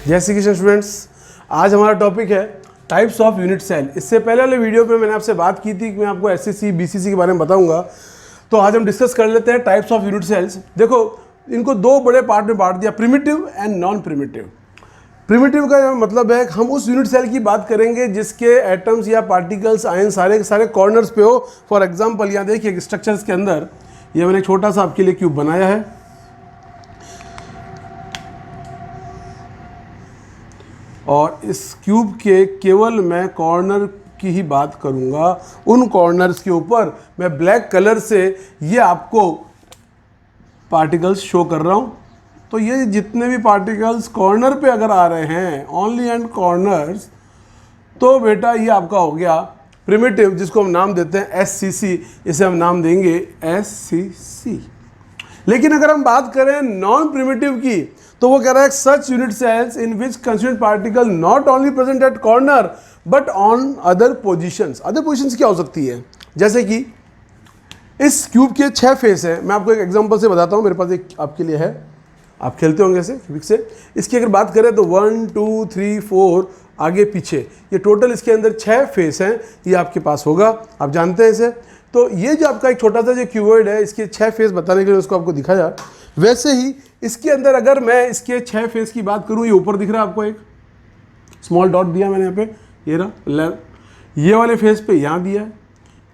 जय श्री कृष्ण स्टूडेंट्स। आज हमारा टॉपिक है टाइप्स ऑफ यूनिट सेल। इससे पहले वाले वीडियो पे मैंने आपसे बात की थी कि मैं आपको एससीसी बीसीसी के बारे में बताऊंगा। तो आज हम डिस्कस कर लेते हैं टाइप्स ऑफ यूनिट सेल्स। देखो, इनको दो बड़े पार्ट में बांट दिया, primitive and non primitive. Primitive का मतलब है हम उस यूनिट सेल की बात करेंगे जिसके एटम्स या पार्टिकल्स आयन सारे के सारे कॉर्नर्स पे हो। फॉर एग्जांपल यहाँ देखिए स्ट्रक्चर्स के अंदर ये मैंने छोटा सा आपके लिए क्यूब बनाया है और इस क्यूब के केवल मैं कॉर्नर की ही बात करूंगा। उन कॉर्नर्स के ऊपर मैं ब्लैक कलर से ये आपको पार्टिकल्स शो कर रहा हूं। तो ये जितने भी पार्टिकल्स कॉर्नर पे अगर आ रहे हैं, ओनली एंड कॉर्नर्स, तो बेटा ये आपका हो गया प्रिमिटिव, जिसको हम नाम देते हैं एससीसी। इसे हम नाम देंगे एससीसी। लेकिन अगर हम बात करें नॉन प्रिमिटिव की, तो वो कह रहा है such unit cells in which constituent particle not only present at corner but on other positions. Other positions क्या हो सकती है? जैसे कि इस क्यूब के 6 फेस हैं। मैं आपको एक एग्जांपल से बताता हूँ, मेरे पास एक आपके लिए है, आप खेलते होंगे ऐसे क्यूबिक से। इसकी अगर बात करें तो 1 2 3 4 आगे पीछे, ये टोटल इसके अंदर 6 फेस हैं। ये आपके पास होगा, आप जानते हैं इसे। तो ये जो आपका एक छोटा सा जो क्यूबॉइड है, इसके 6 फेस बताने के लिए उसको आपको दिखाया। वैसे ही इसके अंदर अगर मैं इसके 6 फेस की बात करूँ, ये ऊपर दिख रहा है आपको, एक स्मॉल डॉट दिया मैंने यहाँ पे, ये रहा। ये वाले फेस पे यहाँ दिया है,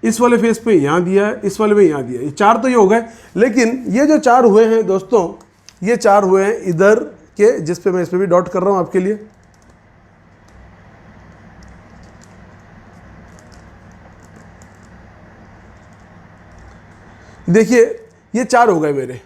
इस वाले फेस पे यहाँ दिया है, इस वाले पे यहाँ दिया है। ये 4 तो ये हो गए। लेकिन ये जो 4 हुए हैं दोस्तों, ये 4 हुए हैं इधर के, जिस पे मैं इस पे भी डॉट कर रहा हूँ आपके लिए। देखिए ये 4 हो गए मेरे,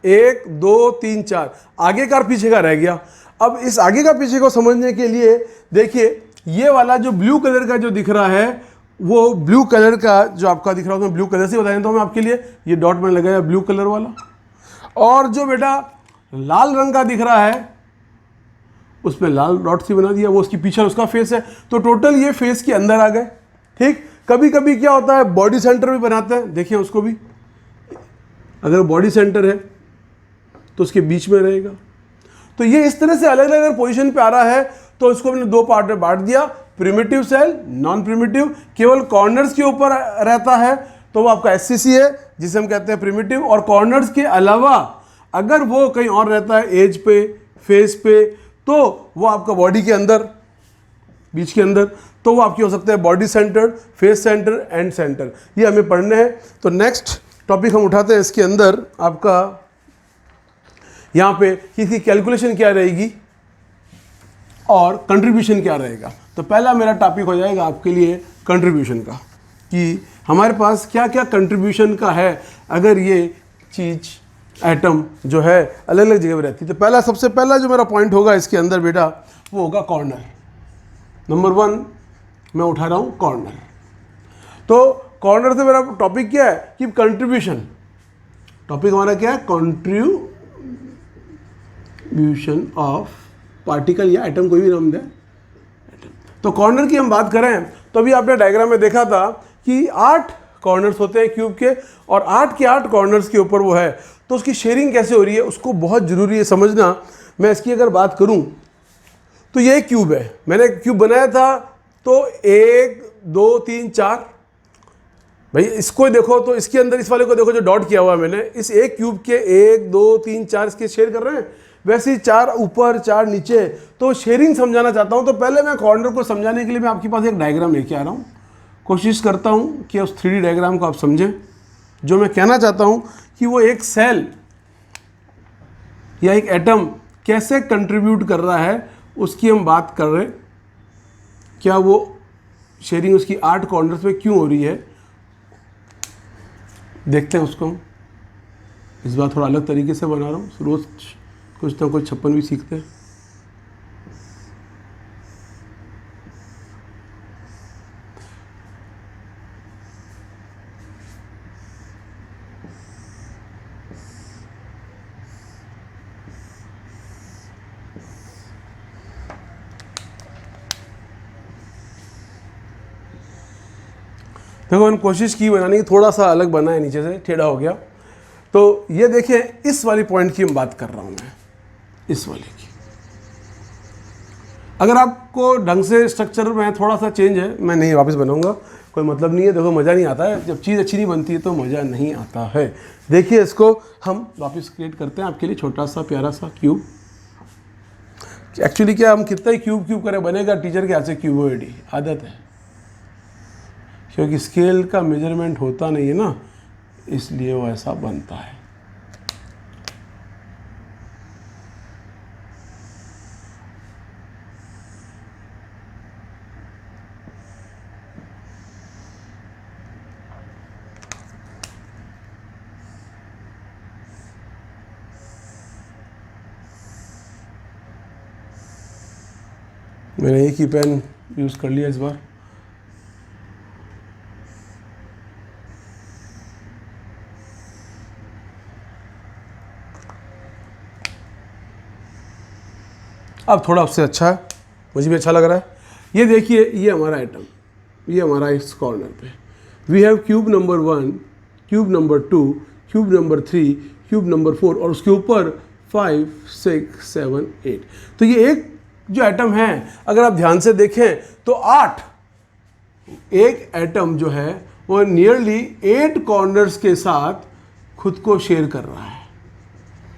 1 2 3 4। आगे का और पीछे का रह गया। अब इस आगे का पीछे को समझने के लिए देखिए, ये वाला जो ब्लू कलर का जो दिख रहा है, वो ब्लू कलर का जो आपका दिख रहा है, मैं ब्लू कलर से बताया तो मैं आपके लिए, ये डॉट मैंने लगाया ब्लू कलर वाला। और जो बेटा लाल रंग का दिख रहा है, उसमें लाल डॉट सी बना दिया, वो उसकी पीछे उसका फेस है। तो टोटल ये फेस के अंदर आ गए। ठीक, कभी कभी क्या होता है बॉडी सेंटर भी बनाते हैं, देखिए उसको भी। अगर बॉडी सेंटर है तो उसके बीच में रहेगा। तो ये इस तरह से अलग अलग पोजीशन पे आ रहा है। तो इसको मैंने 2 पार्ट में बांट दिया, प्रिमिटिव सेल, नॉन प्रिमिटिव। केवल कॉर्नर्स के ऊपर रहता है तो वो आपका एससीसी है, जिसे हम कहते हैं प्रिमिटिव। और कॉर्नर्स के अलावा अगर वो कहीं और रहता है, एज पे, फेस पे, तो वो आपका बॉडी के अंदर, बीच के अंदर, तो वो आपकी हो सकता है body centre, face centre, and centre. ये हमें पढ़ने हैं। तो नेक्स्ट टॉपिक हम उठाते हैं। इसके अंदर आपका यहाँ पे इसकी कैलकुलेशन क्या रहेगी और कंट्रीब्यूशन क्या रहेगा। तो पहला मेरा टॉपिक हो जाएगा आपके लिए कंट्रीब्यूशन का, कि हमारे पास क्या क्या कंट्रीब्यूशन का है अगर ये चीज़ एटम जो है अलग अलग जगह पर रहती है। तो पहला, सबसे पहला जो मेरा पॉइंट होगा इसके अंदर बेटा, वो होगा कॉर्नर। नंबर 1 मैं उठा रहा हूँ कॉर्नर। तो कॉर्नर से मेरा टॉपिक क्या है कि कंट्रीब्यूशन। टॉपिक हमारा क्या है? कंट्रीब्यूशन ऑफ पार्टिकल या एटम, कोई भी नाम दे। तो कॉर्नर की हम बात करें तो अभी आपने डायग्राम में देखा था कि 8 कॉर्नर्स होते हैं क्यूब के, और 8 के 8 कॉर्नर्स के ऊपर वो है। तो उसकी शेयरिंग कैसे हो रही है उसको बहुत ज़रूरी है समझना। मैं इसकी अगर बात करूं तो ये एक क्यूब है, मैंने एक क्यूब बनाया था। तो 1 2 3 4, भाई इसको देखो तो इसके अंदर इस वाले को देखो जो डॉट किया हुआ है मैंने, इस एक क्यूब के 1 2 3 4 इसके शेयर कर रहे हैं। वैसे ही 4 ऊपर 4 नीचे। तो शेयरिंग समझाना चाहता हूं। तो पहले मैं कॉर्नर को समझाने के लिए मैं आपके पास एक डायग्राम लेके आ रहा हूं। कोशिश करता हूं कि उस 3D डायग्राम को आप समझें। जो मैं कहना चाहता हूं कि वो एक सेल या एक एटम कैसे कंट्रीब्यूट कर रहा है उसकी हम बात कर रहे हैं। क्या वो शेयरिंग उसकी 8 कॉर्नर्स में क्यों हो रही है, देखते हैं उसको हम। इस बार थोड़ा अलग तरीके से बना रहा हूँ, रोज़ कुछ ना कुछ छप्पन भी सीखते हैं। देखो मैंने कोशिश की बनाने की, थोड़ा सा अलग बना है, नीचे से टेढ़ा हो गया। तो ये देखिए, इस वाली पॉइंट की हम बात कर रहा हूँ मैं, इस वाले की। अगर आपको ढंग से स्ट्रक्चर में थोड़ा सा चेंज है, मैं नहीं वापस बनाऊंगा, कोई मतलब नहीं है। देखो मज़ा नहीं आता है, जब चीज़ अच्छी नहीं बनती है तो मज़ा नहीं आता है। देखिए इसको हम वापस क्रिएट करते हैं आपके लिए, छोटा सा प्यारा सा क्यूब। एक्चुअली क्या हम कितना ही क्यूब करें बनेगा टीचर के हाथ से क्यूबॉइड ही, आदत है, क्योंकि स्केल का मेजरमेंट होता नहीं है ना, इसलिए वो ऐसा बनता है। मैंने एक ही पेन यूज़ कर लिया इस बार। अब थोड़ा उससे अच्छा है, मुझे भी अच्छा लग रहा है। ये देखिए, ये हमारा आइटम, ये हमारा इस कॉर्नर पे we have cube number 1, cube number 2, cube number 3, cube number 4 और उसके ऊपर 5, 6, 7, 8। तो ये एक जो एटम है, अगर आप ध्यान से देखें तो 8, एक एटम जो है वो नियरली 8 कॉर्नर्स के साथ खुद को शेयर कर रहा है।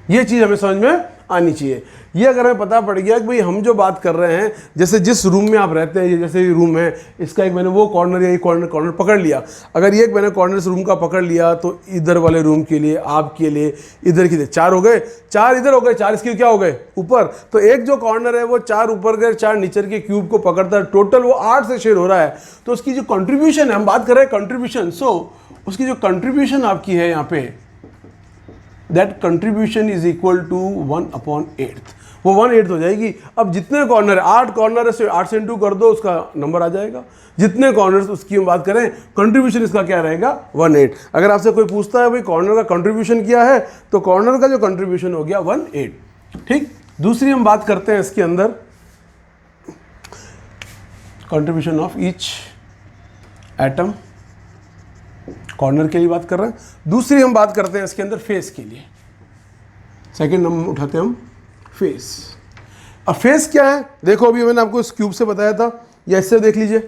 ये चीज़ हमें समझ में आनी चाहिए। ये अगर हमें पता पड़ गया कि भाई हम जो बात कर रहे हैं, जैसे जिस रूम में आप रहते हैं, ये जैसे ये रूम है, इसका एक मैंने वो कॉर्नर या ये कॉर्नर पकड़ लिया। अगर ये एक मैंने कॉर्नर इस रूम का पकड़ लिया तो इधर वाले रूम के लिए, आपके लिए, इधर के लिए 4 हो गए, 4 इधर हो गए, 4 इसके क्या हो गए ऊपर। तो एक जो कॉर्नर है वो 4 ऊपर के 4 नीचे के क्यूब को पकड़ता है, टोटल वो 8 से शेयर हो रहा है। तो उसकी जो कंट्रीब्यूशन है, हम बात कर रहे हैं कंट्रीब्यूशन, सो उसकी जो कंट्रीब्यूशन आपकी है यहाँ पे, that contribution is equal to 1/8, वो 1/8 हो जाएगी। अब जितने कॉर्नर है, 8 कॉर्नर है, 8 से इंटू कर दो, उसका नंबर आ जाएगा। जितने कॉर्नर्स उसकी हम बात करें, कंट्रीब्यूशन इसका क्या रहेगा, 1/8। अगर आपसे कोई पूछता है भाई कॉर्नर का कंट्रीब्यूशन क्या है, तो कॉर्नर का जो कंट्रीब्यूशन हो गया 1/8। ठीक, दूसरी हम बात करते हैं इसके अंदर contribution of each atom, corner के लिए बात कर रहे हैं। दूसरी हम बात करते हैं इसके अंदर फेस के लिए। सेकंड नंबर उठाते हैं हम फेस। अब फेस क्या है, देखो अभी मैंने आपको इस क्यूब से बताया था, या इससे देख लीजिए,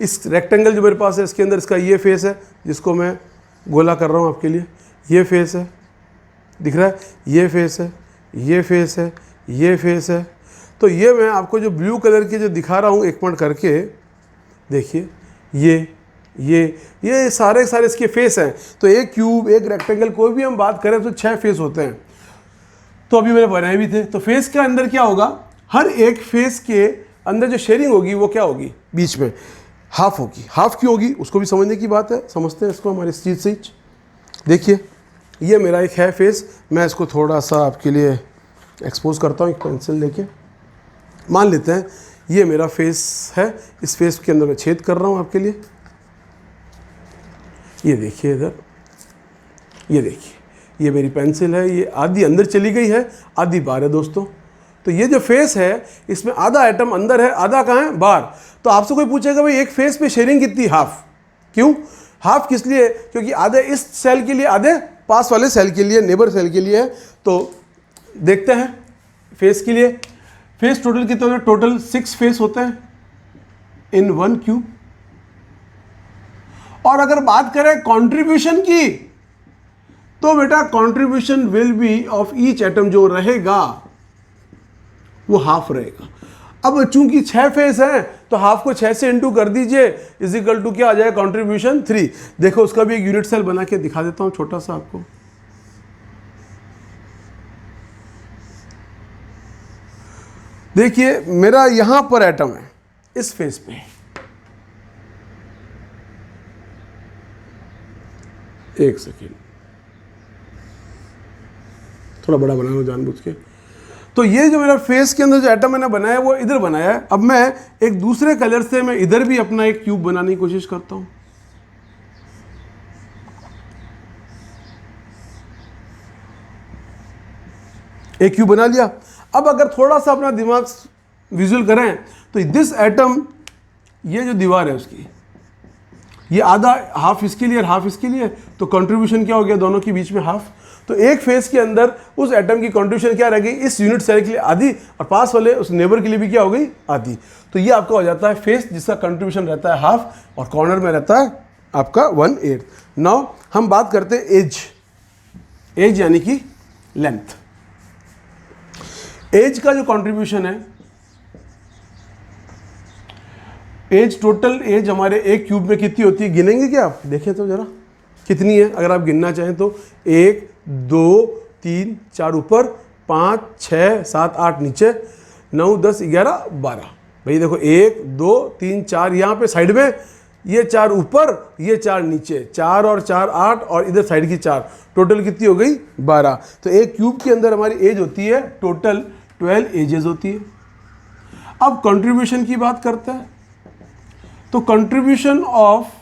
इस रेक्टेंगल जो मेरे पास है इसके अंदर इसका ये फेस है, जिसको मैं गोला कर रहा हूँ आपके लिए। ये फेस है, दिख रहा है, ये फेस है, ये फेस है, ये फेस है। तो ये मैं आपको जो ब्लू कलर के जो दिखा रहा हूँ एक पॉइंट करके, देखिए ये सारे इसके फेस हैं। तो एक क्यूब, एक रेक्टेंगल, कोई भी हम बात करें तो 6 फेस होते हैं। तो अभी मैंने बनाए भी थे। तो फेस के अंदर क्या होगा, हर एक फेस के अंदर जो शेयरिंग होगी वो क्या होगी, बीच में हाफ होगी। हाफ क्यों होगी उसको भी समझने की बात है, समझते हैं इसको हमारे इस चीज़ से। देखिए ये मेरा एक है फेस, मैं इसको थोड़ा सा आपके लिए एक्सपोज करता हूँ एक पेंसिल लेके। मान लेते हैं ये मेरा फेस है, इस फेस के अंदर मैं छेद कर रहा हूँ आपके लिए। ये देखिए इधर, ये देखिए, ये मेरी पेंसिल है, ये आधी अंदर चली गई है, आधी बाहर है दोस्तों। तो ये जो फेस है इसमें आधा एटम अंदर है, आधा कहाँ है, बाहर। तो आपसे कोई पूछेगा भाई एक फेस पे शेयरिंग कितनी, हाफ। क्यों हाफ, किस लिए, क्योंकि आधे इस सेल के लिए, आधे पास वाले सेल के लिए, नेबर सेल के लिए है। तो देखते हैं फेस के लिए, फेस टोटल कितने होते हैं, टोटल 6 फेस होते हैं इन 1 क्यूब। और अगर बात करें कंट्रीब्यूशन की, तो बेटा contribution will be of each atom जो रहेगा वो हाफ रहेगा। अब चूंकि 6 फेस हैं तो हाफ को 6 से इंटू कर दीजिए, इज इक्वल टू क्या आ जाएगा, कंट्रीब्यूशन 3। देखो उसका भी एक यूनिट सेल बना के दिखा देता हूं छोटा सा आपको। देखिए मेरा यहां पर एटम है इस फेस पे, एक सेकेंड, थोड़ा बड़ा बनाया जानबूझ के। तो ये जो मेरा फेस के अंदर जो एटम मैंने बनाया है वो इधर बनाया है। अब मैं एक दूसरे कलर से मैं इधर भी अपना एक क्यूब बनाने की कोशिश करता हूं। एक क्यूब बना लिया। अब अगर थोड़ा सा अपना दिमाग विजुअल करें तो दिस एटम, ये जो दीवार है उसकी, ये आधा हाफ इसके लिए और हाफ इसके लिए, तो कंट्रीब्यूशन क्या हो गया दोनों के बीच में हाफ। तो एक फेस के अंदर उस एटम की कंट्रीब्यूशन क्या रह गई, इस यूनिट सेल के लिए आधी और पास वाले उस नेबर के लिए भी क्या हो गई, आधी। तो ये आपका हो जाता है फेस जिसका कंट्रीब्यूशन रहता है हाफ और कॉर्नर में रहता है आपका 1/8। नाउ हम बात करते हैं एज, एज यानी कि लेंथ। एज का जो कंट्रीब्यूशन है, एज टोटल एज हमारे एक क्यूब में कितनी होती है, गिनेंगे क्या आप, देखें तो जरा कितनी है, अगर आप गिनना चाहें तो 1 2 3 4 ऊपर, 5 6 7 8 नीचे, 9 10 11 12। भाई देखो 1 2 3 4 यहाँ पे साइड में, ये 4 ऊपर, ये 4 नीचे, 4 और 4 8 और इधर साइड की 4, टोटल कितनी हो गई 12। तो एक क्यूब के अंदर हमारी एज होती है टोटल 12 एजेस होती है। अब कंट्रीब्यूशन की बात करते हैं, तो contribution of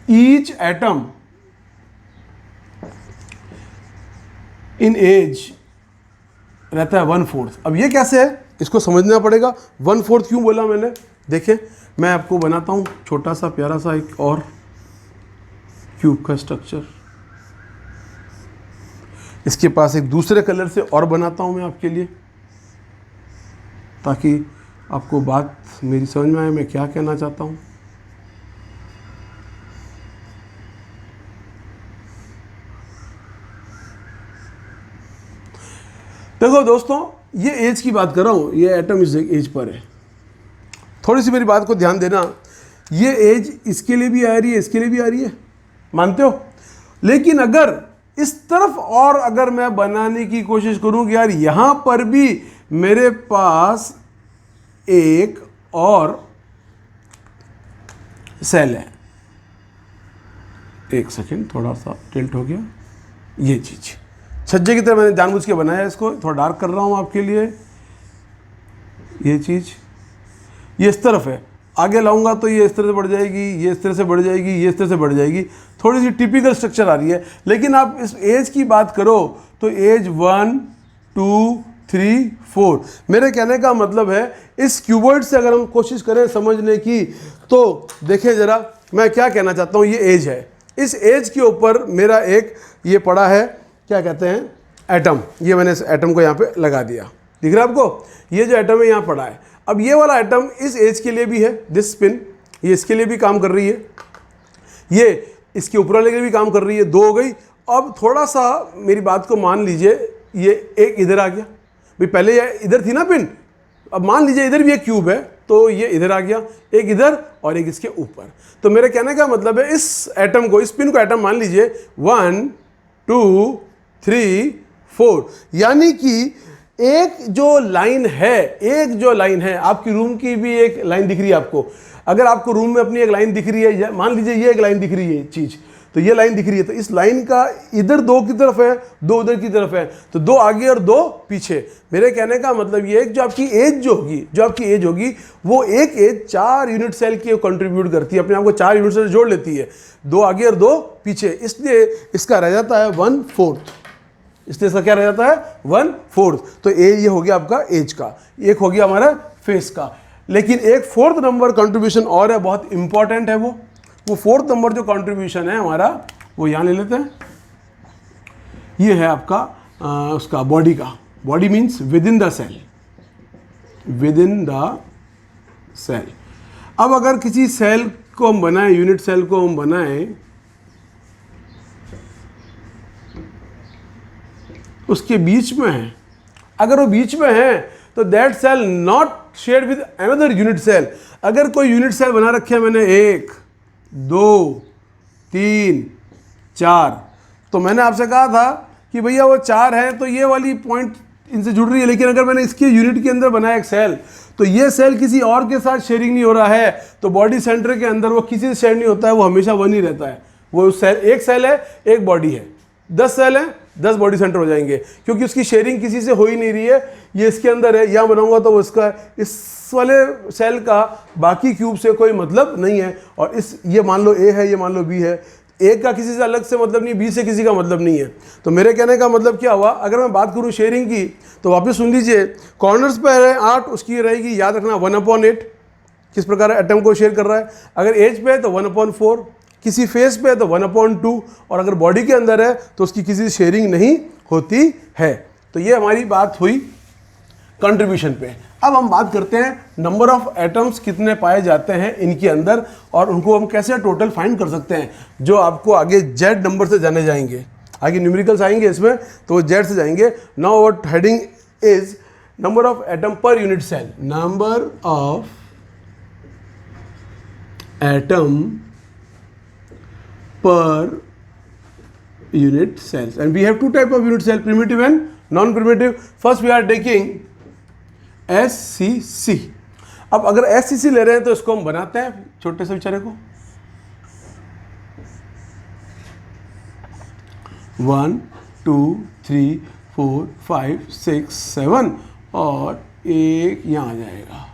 each atom in edge रहता है 1/4। अब ये कैसे है, इसको समझना पड़ेगा। 1/4 क्यों बोला मैंने, देखें मैं आपको बनाता हूं छोटा सा प्यारा सा एक और क्यूब का स्ट्रक्चर, इसके पास एक दूसरे कलर से और बनाता हूं मैं आपके लिए, ताकि आपको बात मेरी समझ में आए मैं क्या कहना चाहता हूं। देखो दोस्तों, ये एज की बात कर रहा हूं, ये एटम इस एज पर है। थोड़ी सी मेरी बात को ध्यान देना, ये एज इसके लिए भी आ रही है, इसके लिए भी आ रही है, मानते हो। लेकिन अगर इस तरफ और अगर मैं बनाने की कोशिश करूं कि यार यहां पर भी मेरे पास एक और सेल है, एक सेकेंड थोड़ा सा टिल्ट हो गया, ये चीज छज्जे की तरह मैंने जानबूझ के बनाया, इसको थोड़ा डार्क कर रहा हूं आपके लिए। ये चीज ये इस तरफ है, आगे लाऊंगा तो ये इस तरह से बढ़ जाएगी, ये इस तरह से बढ़ जाएगी, ये इस तरह से बढ़ जाएगी, थोड़ी सी टिपिकल स्ट्रक्चर आ रही है। लेकिन आप इस एज की बात करो तो एज 1 2 3 4, मेरे कहने का मतलब है इस क्यूबॉइड से अगर हम कोशिश करें समझने की, तो देखें जरा मैं क्या कहना चाहता हूँ। ये एज है, इस एज के ऊपर मेरा एक ये पड़ा है, क्या कहते हैं, एटम। ये मैंने इस एटम को यहाँ पे लगा दिया, दिख रहा है आपको, ये जो एटम है यहाँ पड़ा है। अब ये वाला एटम इस एज के लिए भी है, दिस स्पिन, ये इसके लिए भी काम कर रही है, ये इसके ऊपर वाले के लिए भी काम कर रही है, 2 हो गई। अब थोड़ा सा मेरी बात को मान लीजिए, ये एक इधर आ गया, भाई पहले ये इधर थी ना पिन, अब मान लीजिए इधर भी एक क्यूब है, तो ये इधर आ गया, एक इधर और एक इसके ऊपर। तो मेरे कहने का मतलब है इस एटम को, इस पिन को एटम मान लीजिए 1 2 3 4, यानी कि एक जो लाइन है, एक जो लाइन है, आपकी रूम की भी एक लाइन दिख रही है आपको। अगर आपको रूम में अपनी एक लाइन दिख रही है, मान लीजिए ये एक लाइन दिख रही है चीज, तो ये लाइन दिख रही है, तो इस लाइन का इधर 2 की तरफ है, 2 उधर की तरफ है, तो 2 आगे और 2 पीछे। मेरे कहने का मतलब ये है कि जो आपकी एज होगी वो एक एज 4 यूनिट सेल की कंट्रीब्यूट करती है, अपने आप को 4 यूनिट सेल जोड़ लेती है, 2 आगे और 2 पीछे, इसलिए इसका रह जाता है 1/4। इसलिए इसका क्या रह जाता है 1/4। तो ये हो गया आपका एज का, एक हो गया हमारा फेस का। लेकिन एक 4th नंबर कंट्रीब्यूशन और है, बहुत इंपॉर्टेंट है वो 4th नंबर जो कंट्रीब्यूशन है हमारा, वो यहाँ ले लेते हैं। ये है आपका उसका बॉडी का, body means within the cell, within the cell. अब अगर किसी सेल को हम बनाएं, यूनिट सेल को हम बनाएं, उसके बीच में है, अगर वो बीच में है तो that cell not shared with another unit cell. अगर कोई यूनिट सेल बना रखे हैं मैंने 1 2 3 4, तो मैंने आपसे कहा था कि भैया वो 4 है तो ये वाली पॉइंट इनसे जुड़ रही है, लेकिन अगर मैंने इसके यूनिट के अंदर बनाया एक सेल, तो ये सेल किसी और के साथ शेयरिंग नहीं हो रहा है, तो बॉडी सेंटर के अंदर वो किसी से शेयर नहीं होता है, वो हमेशा 1 ही रहता है। वो सेल, एक सेल है, एक बॉडी है, 10 सेल है, 10 बॉडी सेंटर हो जाएंगे, क्योंकि उसकी शेयरिंग किसी से हो ही नहीं रही है। ये इसके अंदर है, यहाँ बनाऊंगा तो उसका, इस वाले सेल का बाकी क्यूब से कोई मतलब नहीं है। और इस, ये मान लो ए है, ये मान लो बी है, ए का किसी से अलग से मतलब नहीं, बी से किसी का मतलब नहीं है। तो मेरे कहने का मतलब क्या हुआ, अगर मैं बात करूँ शेयरिंग की, तो वापस सुन लीजिए, कॉर्नर्स पर है 8, उसकी रहेगी, याद रखना 1/8, किस प्रकार एटम को शेयर कर रहा है। अगर एज पे है तो 1/4, किसी फेस पे है तो 1/2, और अगर बॉडी के अंदर है तो उसकी किसी शेयरिंग नहीं होती है। तो ये हमारी बात हुई कंट्रीब्यूशन पे। अब हम बात करते हैं नंबर ऑफ एटम्स कितने पाए जाते हैं इनके अंदर, और उनको हम कैसे टोटल फाइंड कर सकते हैं, जो आपको आगे जेड नंबर से जाने जाएंगे, आगे न्यूमेरिकल्स आएंगे इसमें तो वो जेड से जाएंगे। Now what heading is number of atom per unit cell, number of atom per unit cells, and we have two type of unit cell, primitive and non-primitive. First we are taking SCC. अब अगर SCC ले रहे हैं तो इसको हम बनाते हैं छोटे से बेचारे को, 1 2 3 4 5 6 7 और एक यहाँ आ जाएगा,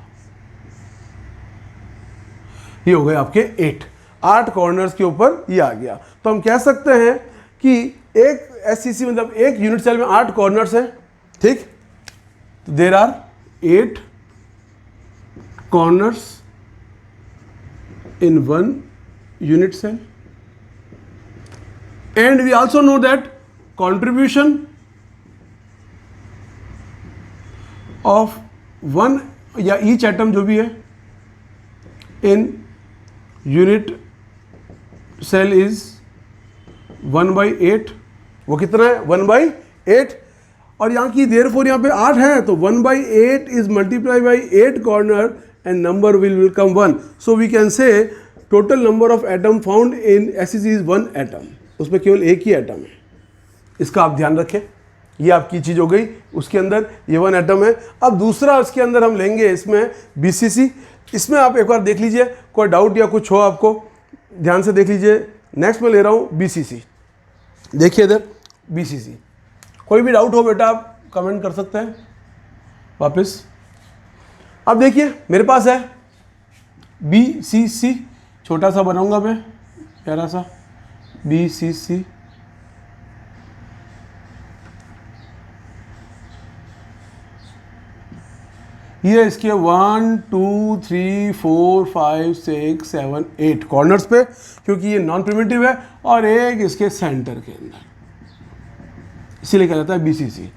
ये हो गए आपके 8 कॉर्नर्स के ऊपर ये आ गया। तो हम कह सकते हैं कि एक SCC मतलब एक यूनिट सेल में 8 कॉर्नर्स हैं, ठीक। तो there are 8 corners in 1 unit cell, and we also know that contribution of 1 या ईच एटम जो भी है इन यूनिट सेल इज 1/8। वो कितना है 1/8, और यहाँ की देयरफॉर यहाँ पे 8 है तो 1/8 is multiply by 8 corner and number will come 1। So we can say total number of atom found in SCC is 1 atom, उसमें केवल एक ही एटम है, इसका आप ध्यान रखें। ये आपकी चीज़ हो गई, उसके अंदर ये 1 एटम है। अब दूसरा उसके अंदर हम लेंगे इसमें BCC। इसमें आप एक बार देख लीजिए, कोई डाउट या कुछ हो आपको ध्यान से देख लीजिए। नेक्स्ट में ले रहा हूँ BCC, देखिए इधर BCC, कोई भी डाउट हो बेटा आप कमेंट कर सकते हैं वापस। अब देखिए मेरे पास है BCC, छोटा सा बनाऊंगा मैं, प्यारा सा BCC। ये इसके 1 2 3 4 5 6 7 8 कॉर्नर्स पे, क्योंकि ये नॉन प्रिमिटिव है, और एक इसके सेंटर के अंदर, इसीलिए कहा जाता है BCC।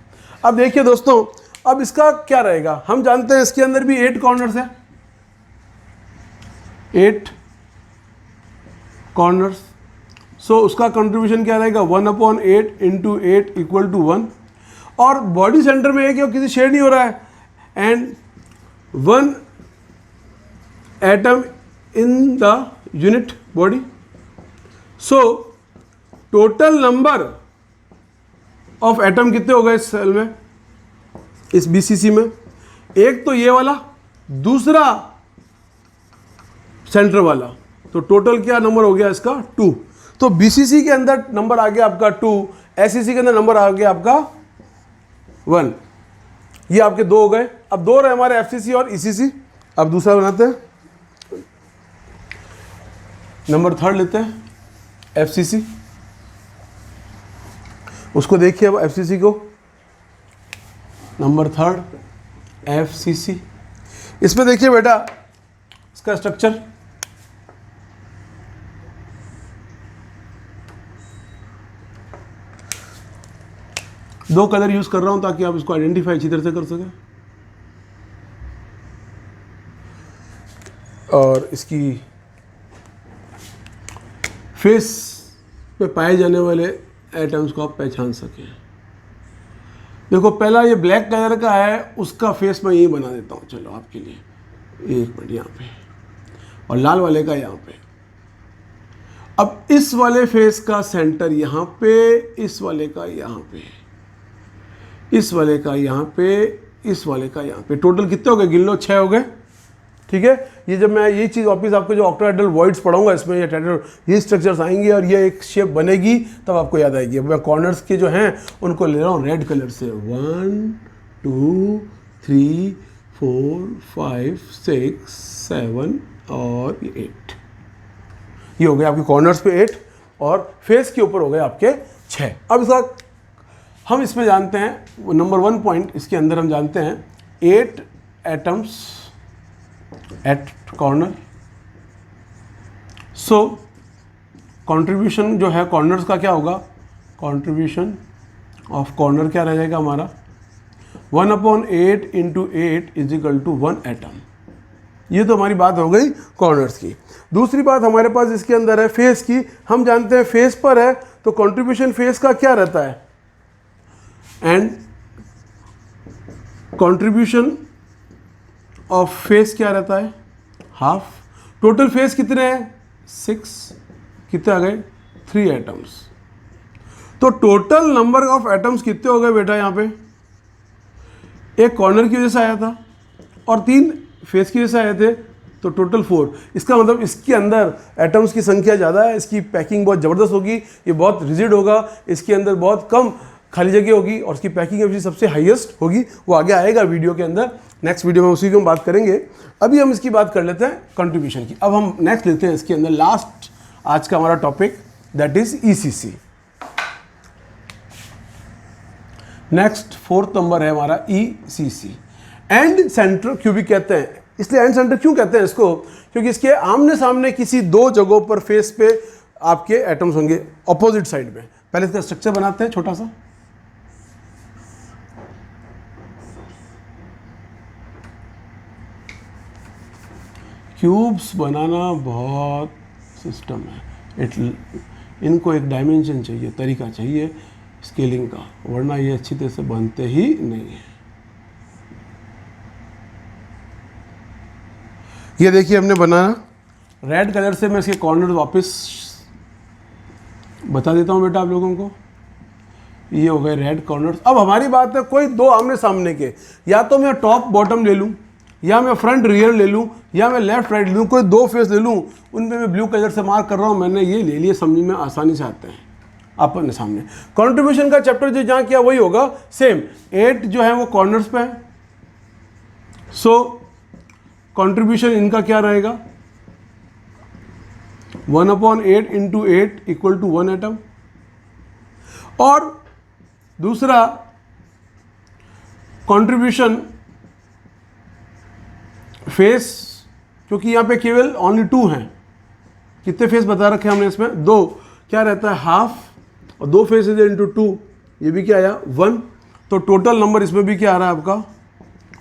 अब देखिए दोस्तों, अब इसका क्या रहेगा, हम जानते हैं इसके अंदर भी 8 कॉर्नर्स है, 8 कॉर्नर्स। सो उसका कंट्रीब्यूशन क्या रहेगा 1/8 इंटू 8 इक्वल टू 1, और बॉडी सेंटर में एक किसी शेड नहीं हो रहा है, and 1 atom in the unit body. So total number of atom कितने हो गए इस सेल में, इस BCC में, एक तो ये वाला, दूसरा सेंटर वाला, तो टोटल क्या नंबर हो गया इसका 2। तो BCC के अंदर नंबर आ गया आपका 2, SCC के अंदर नंबर आ गया आपका 1। ये आपके 2 हो गए। अब 2 रहे हमारे FCC और ECC। अब दूसरा बनाते हैं, नंबर 3 लेते हैं FCC। उसको देखिए अब FCC को, नंबर 3 FCC। इसमें देखिए बेटा इसका स्ट्रक्चर, दो कलर यूज कर रहा हूं ताकि आप इसको आइडेंटिफाई अच्छी तरह से कर सकें। और इसकी फेस पे पाए जाने वाले एटम्स को आप पहचान सकें। देखो पहला ये ब्लैक कलर का है, उसका फेस मैं यही बना देता हूँ, चलो आपके लिए, एक मिनट यहाँ पे, और लाल वाले का यहाँ पे। अब इस वाले फेस का सेंटर यहाँ पे, इस वाले का यहाँ पे, इस वाले का यहाँ पे, इस वाले का यहाँ पे, टोटल कितने हो गए गिन लो, 6 हो गए। ठीक है, ये जब मैं ये चीज़ वापस आपको जो ऑक्टाहेड्रल वॉइड्स पढ़ाऊंगा इसमें ये टेट्राहेड्रल, ये स्ट्रक्चर्स आएंगे और ये एक शेप बनेगी, तब आपको याद आएगी। मैं कॉर्नर्स के जो हैं उनको ले रहा हूँ रेड कलर से, 1 2 3 4 5 6 7 और 8, ये हो गए आपके कॉर्नर्स पे 8 और फेस के ऊपर हो गए आपके 6। अब इसका हम इसमें जानते हैं नंबर 1 पॉइंट, इसके अंदर हम जानते हैं 8 एटम्स एट कॉर्नर। सो कंट्रीब्यूशन जो है कॉर्नर्स का क्या होगा, कंट्रीब्यूशन ऑफ कॉर्नर क्या रह जाएगा हमारा 1/8 × 8 = 1 एटम। ये तो हमारी बात हो गई कॉर्नर्स की। दूसरी बात हमारे पास इसके अंदर है फेस की। हम जानते हैं फेस पर है तो कंट्रीब्यूशन फेस का क्या रहता है, एंड कंट्रीब्यूशन ऑफ फेस क्या रहता है, हाफ। टोटल फेस कितने हैं 6, कितने आ गए 3 एटम्स। तो टोटल नंबर ऑफ एटम्स कितने हो गए बेटा यहाँ पे, एक कॉर्नर की वजह से आया था और 3 फेस की वजह से आए थे, तो टोटल 4। इसका मतलब इसके अंदर एटम्स की संख्या ज़्यादा है, इसकी पैकिंग बहुत ज़बरदस्त होगी, ये बहुत रिजिड होगा, इसके अंदर बहुत कम खाली जगह होगी और उसकी पैकिंग एफिशिएंसी सबसे हाईएस्ट होगी। वो आगे आएगा वीडियो के अंदर, नेक्स्ट वीडियो में उसी की हम बात करेंगे। अभी हम इसकी बात कर लेते हैं कंट्रीब्यूशन की। अब हम नेक्स्ट लेते हैं इसके अंदर लास्ट आज का हमारा topic, that is ECC. Next 4th number है हमारा ईसीसी, एंड सेंटर क्यों भी कहते हैं। इसलिए एंड सेंटर क्यों कहते हैं इसको, क्योंकि इसके आमने सामने किसी 2 जगहों पर फेस पे आपके एटम्स होंगे ऑपोजिट साइड में। पहले इसका स्ट्रक्चर बनाते हैं छोटा सा। क्यूब्स बनाना बहुत सिस्टम है, इनको एक डायमेंशन चाहिए, तरीका चाहिए स्केलिंग का, वरना ये अच्छी तरह से बनते ही नहीं है। ये देखिए हमने बनाया रेड कलर से, मैं इसके कॉर्नर वापस बता देता हूँ बेटा आप लोगों को। ये हो गए रेड कॉर्नर्स। अब हमारी बात है कोई 2 आमने सामने के, या तो मैं टॉप बॉटम ले लूँ, या मैं फ्रंट रियर ले लूँ, या मैं लेफ्ट राइट ले लूँ, कोई 2 फेस ले लूँ, उन पे मैं ब्लू कलर से मार्क कर रहा हूँ, मैंने ये ले लिए, समझ में आसानी से आते हैं अपने सामने। कंट्रीब्यूशन का चैप्टर जो जहाँ किया वही होगा सेम। 8 जो है वो कॉर्नर्स पे है, सो कंट्रीब्यूशन इनका क्या रहेगा 1/8 × 8 = 1 एटम। और दूसरा कंट्रीब्यूशन फेस, क्योंकि यहाँ पे केवल ओनली 2 हैं, कितने फेस बता रखे हमने इसमें 2, क्या रहता है हाफ, और 2 फेस × 2, ये भी क्या आया 1। तो टोटल नंबर इसमें भी क्या आ रहा है आपका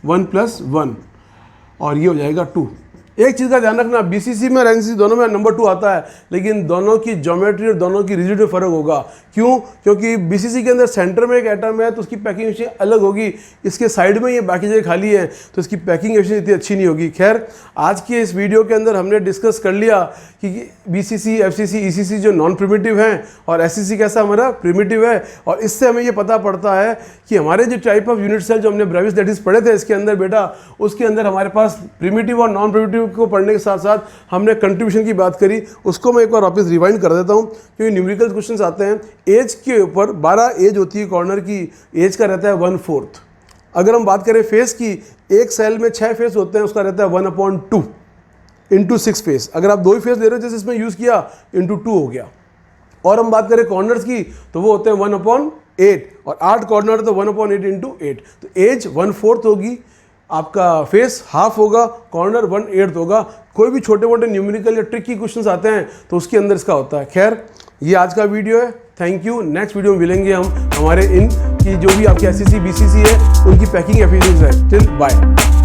1 + 1, और ये हो जाएगा 2। एक चीज़ का ध्यान रखना, बीसीसी में और एनसीसी दोनों में नंबर 2 आता है, लेकिन दोनों की ज्योमेट्री और दोनों की रिजिड में फ़र्क होगा। क्यों? क्योंकि बीसीसी के अंदर सेंटर में एक एटम है तो उसकी पैकिंग एफिशिएंसी अलग होगी, इसके साइड में ये बाकी जगह खाली है तो इसकी पैकिंग एफिशिएंसी इतनी अच्छी नहीं होगी। खैर, आज के इस वीडियो के अंदर हमने डिस्कस कर लिया कि बीसीसी, एफसीसी, ईसीसी जो नॉन प्रिमिटिव हैं और एससीसी कैसा हमारा प्रिमिटिव है। और इससे हमें ये पता पड़ता है कि हमारे जो टाइप ऑफ यूनिट सेल जो हमने ब्रेविस दैटिस पढ़े थे इसके अंदर बेटा, उसके अंदर हमारे पास प्रिमिटिव और नॉन प्रिमिटिव को पढ़ने के साथ साथ हमने कंट्रीब्यूशन की बात करी। उसको मैं एक बार वापस रिवाइंड कर देता हूँ, क्योंकि न्यूमेरिकल क्वेश्चंस आते हैं। एज के ऊपर 12 एज होती है, कॉर्नर की एज का रहता है 1/4। अगर हम बात करें फेस की, एक सेल में 6 फेस होते हैं, उसका रहता है 1/2 × 6 फेस। अगर आप 2 ही फेस ले रहे हो जैसे इसमें यूज़ किया, × 2 हो गया। और हम बात करें कॉर्नर्स की तो वो होते हैं 1/8, और 8 कॉर्नर तो 1/8 × 8। तो एज 1/4 होगी, आपका फेस हाफ होगा, कॉर्नर 1/8 होगा। कोई भी छोटे मोटे न्यूमेरिकल या ट्रिकी क्वेश्चंस आते हैं तो उसके अंदर इसका होता है। खैर, ये आज का वीडियो है, थैंक यू। नेक्स्ट वीडियो में मिलेंगे हम हमारे इन की जो भी आपकी एससीसी बीसीसी है उनकी पैकिंग एफिशिएंसी है। Till bye.